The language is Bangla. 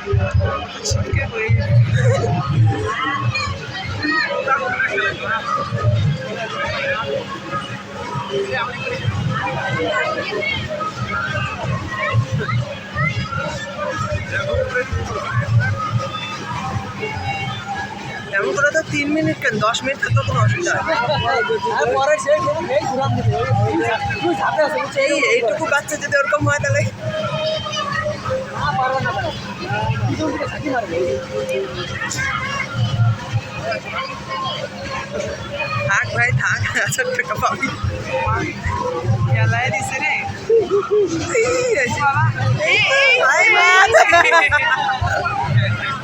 এমন করে তো 3 মিনিট কেন 10 মিনিট থাকতো কোনো অসুবিধা এইটুকু বাচ্চা যদি ওরকম হয় তাহলে থাক ভাই থাক 1000 টাকা পাবি দিছে রে